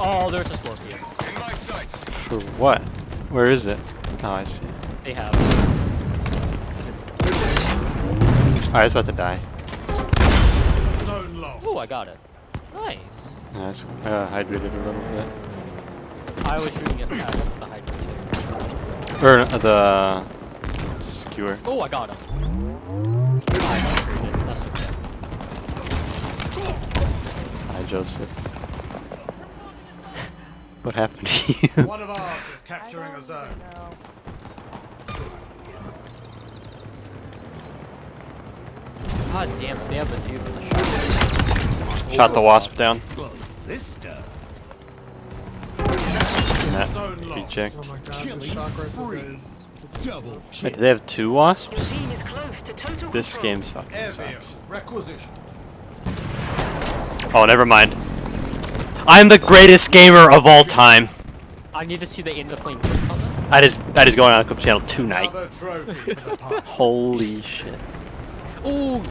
Oh, there's a scorpion. In my sights. For what? Where is it? Oh, I see. They have. I was about to die. Zone lost. Oh, I got it. Nice. Nice. Hydrated a little bit. I was shooting it at the hydrant too. Or the skewer. Oh, I got him. I hydrated. That's okay. Hi, Joseph. What happened to you? One of ours is capturing a zone. God damn it, they have the dude with the shotgun. Shot the wasp down. This stuff. That Zone he lost. checked. Oh my god, the Killing shock rifle spree. is Double Wait, kill. do they have 2 wasps? Your team is close to total This control. game fucking Air sucks. vehicle requisition. Oh, never mind. I'm the greatest gamer of all time. I need to see the end of flame. That is going on Clip Channel tonight. Another trophy for the party. Holy shit. Ooh,